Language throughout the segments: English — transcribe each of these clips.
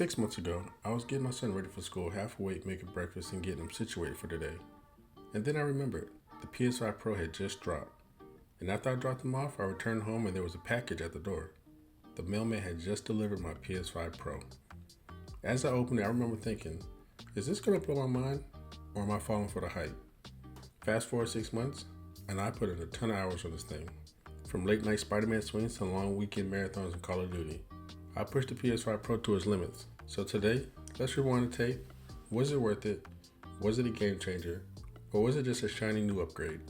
6 months ago, I was getting my son ready for school, half awake, making breakfast, and getting him situated for the day. And then I remembered the PS5 Pro had just dropped. And after I dropped him off, I returned home and there was a package at the door. The mailman had just delivered my PS5 Pro. As I opened it, I remember thinking, is this going to blow my mind, or am I falling for the hype? Fast forward 6 months, and I put in a ton of hours on this thing. From late night Spider-Man swings to long weekend marathons in Call of Duty. I pushed the PS5 Pro to its limits. So today, let's rewind the tape. Was it worth it? Was it a game changer? Or was it just a shiny new upgrade?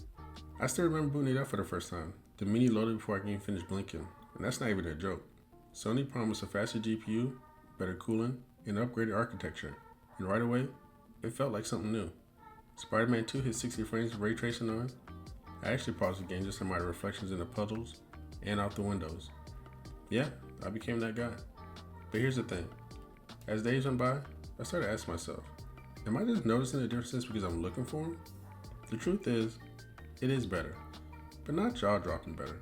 I still remember booting it up for the first time. The menu loaded before I can even finish blinking. And that's not even a joke. Sony promised a faster GPU, better cooling, and upgraded architecture. And right away, it felt like something new. Spider-Man 2 hit 60 frames with ray tracing on. I actually paused the game just to admire the reflections in the puddles and out the windows. Yeah, I became that guy. But here's the thing. As days went by, I started asking myself, am I just noticing the differences because I'm looking for them? The truth is, it is better, but not jaw-dropping better.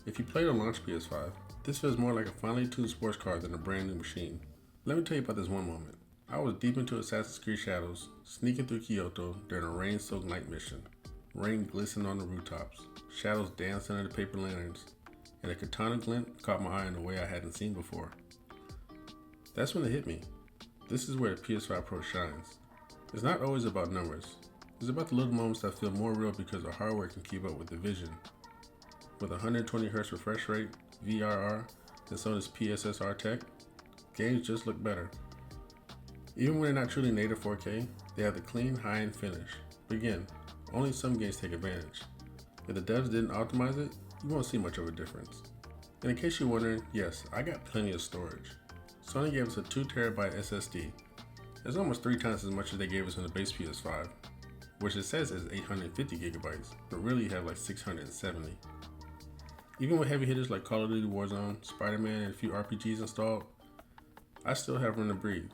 If you played a launch PS5, this feels more like a finely tuned sports car than a brand new machine. Let me tell you about this one moment. I was deep into Assassin's Creed Shadows, sneaking through Kyoto during a rain-soaked night mission. Rain glistened on the rooftops, shadows danced under the paper lanterns, and a katana glint caught my eye in a way I hadn't seen before. That's when it hit me. This is where the PS5 Pro shines. It's not always about numbers. It's about the little moments that feel more real because the hardware can keep up with the vision. With 120Hz refresh rate, VRR, and Sony's PSSR tech, games just look better. Even when they're not truly native 4K, they have the clean, high-end finish. But again, only some games take advantage. If the devs didn't optimize it, you won't see much of a difference. And in case you're wondering, yes, I got plenty of storage. Sony gave us a 2TB SSD. That's almost 3 times as much as they gave us on the base PS5, which it says is 850GB, but really you have like 670. Even with heavy hitters like Call of Duty Warzone, Spider-Man, and a few RPGs installed, I still have room to breathe.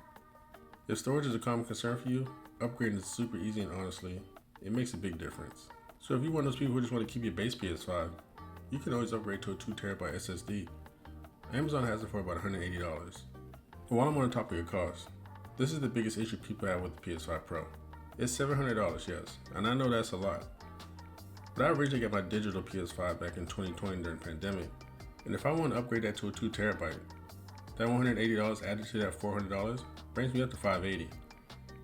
If storage is a common concern for you, upgrading is super easy and honestly, it makes a big difference. So if you're one of those people who just want to keep your base PS5, you can always upgrade to a 2TB SSD. Amazon has it for about $180. And while I'm on the topic of cost, this is the biggest issue people have with the PS5 Pro. It's $700, yes, and I know that's a lot. But I originally got my digital PS5 back in 2020 during the pandemic, and if I want to upgrade that to a 2TB, that $180 added to that $400 brings me up to $580.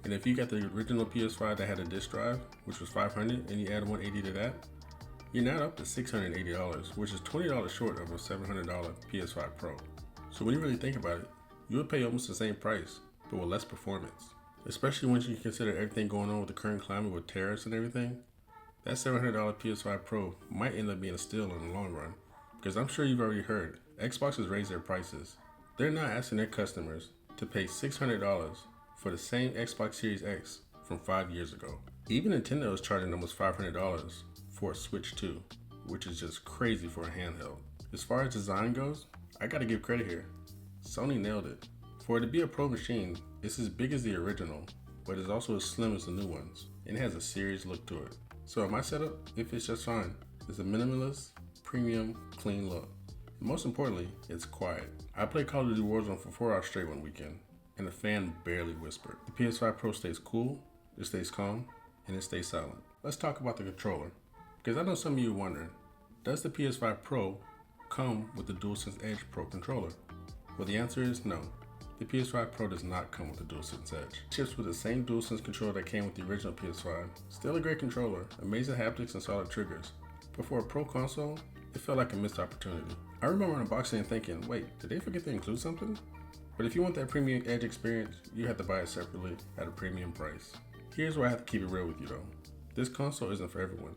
And if you got the original PS5 that had a disk drive, which was $500, and you add $180 to that, you're now up to $680, which is $20 short of a $700 PS5 Pro. So when you really think about it, you would pay almost the same price, but with less performance. Especially once you consider everything going on with the current climate with tariffs and everything, that $700 PS5 Pro might end up being a steal in the long run. Because I'm sure you've already heard, Xbox has raised their prices. They're now asking their customers to pay $600 for the same Xbox Series X from 5 years ago. Even Nintendo is charging almost $500 for a Switch 2, which is just crazy for a handheld. As far as design goes, I gotta give credit here. Sony nailed it. For it to be a Pro machine, it's as big as the original, but it's also as slim as the new ones, and it has a serious look to it. So in my setup, it fits just fine. It's a minimalist, premium, clean look. And most importantly, it's quiet. I played Call of Duty Warzone for 4 hours straight one weekend, and the fan barely whispered. The PS5 Pro stays cool, it stays calm, and it stays silent. Let's talk about the controller, because I know some of you are wondering, does the PS5 Pro come with the DualSense Edge Pro controller? Well, the answer is no. The PS5 Pro does not come with the DualSense Edge. It ships with the same DualSense controller that came with the original PS5. Still a great controller, amazing haptics and solid triggers. But for a Pro console, it felt like a missed opportunity. I remember unboxing and thinking, wait, did they forget to include something? But if you want that premium Edge experience, you have to buy it separately at a premium price. Here's where I have to keep it real with you though. This console isn't for everyone.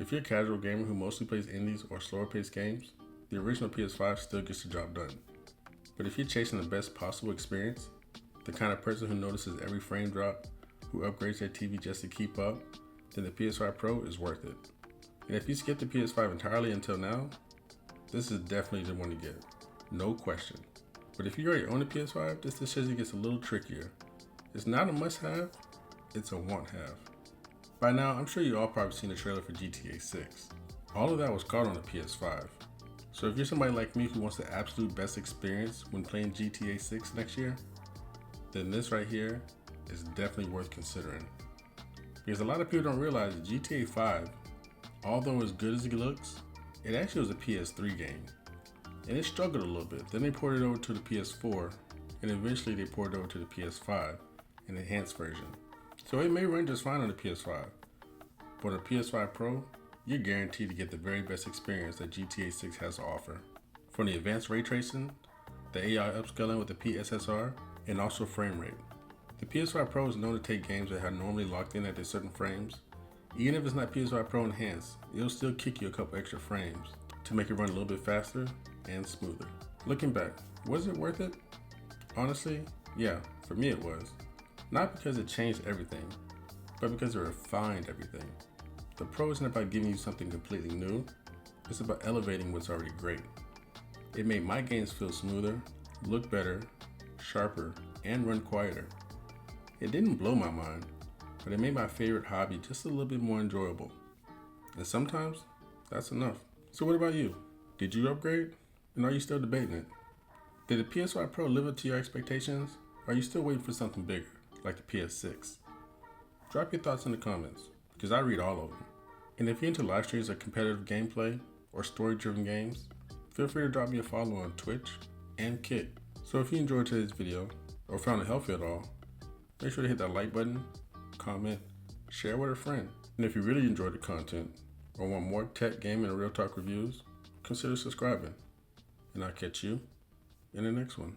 If you're a casual gamer who mostly plays indies or slower paced games, the original PS5 still gets the job done. But if you're chasing the best possible experience, the kind of person who notices every frame drop, who upgrades their TV just to keep up, then the PS5 Pro is worth it. And if you skip the PS5 entirely until now, this is definitely the one to get. No question. But if you already own a PS5, this decision gets a little trickier. It's not a must-have, it's a want-have. By now, I'm sure you all probably seen the trailer for GTA 6. All of that was caught on the PS5. So if you're somebody like me who wants the absolute best experience when playing GTA 6 next year, then this right here is definitely worth considering. Because a lot of people don't realize that GTA 5, although as good as it looks, it actually was a PS3 game. And it struggled a little bit. Then they ported it over to the PS4, and eventually they ported it over to the PS5, an enhanced version. So it may run just fine on the PS5. But on the PS5 Pro, you're guaranteed to get the very best experience that GTA 6 has to offer. From the advanced ray tracing, the AI upscaling with the PSSR, and also frame rate. The PS5 Pro is known to take games that are normally locked in at a certain frames. Even if it's not PS5 Pro enhanced, it'll still kick you a couple extra frames to make it run a little bit faster and smoother. Looking back, was it worth it? Honestly, yeah, for me it was. Not because it changed everything, but because it refined everything. The Pro isn't about giving you something completely new, it's about elevating what's already great. It made my games feel smoother, look better, sharper, and run quieter. It didn't blow my mind, but it made my favorite hobby just a little bit more enjoyable. And sometimes, that's enough. So what about you? Did you upgrade? And are you still debating it? Did the PS5 Pro live up to your expectations? Or are you still waiting for something bigger, like the PS6? Drop your thoughts in the comments, because I read all of them. And if you're into live streams of competitive gameplay or story-driven games, feel free to drop me a follow on Twitch and Kick. So if you enjoyed today's video, or found it helpful at all, make sure to hit that like button, comment, share with a friend. And if you really enjoyed the content, or want more tech, gaming, and real talk reviews, consider subscribing. And I'll catch you in the next one.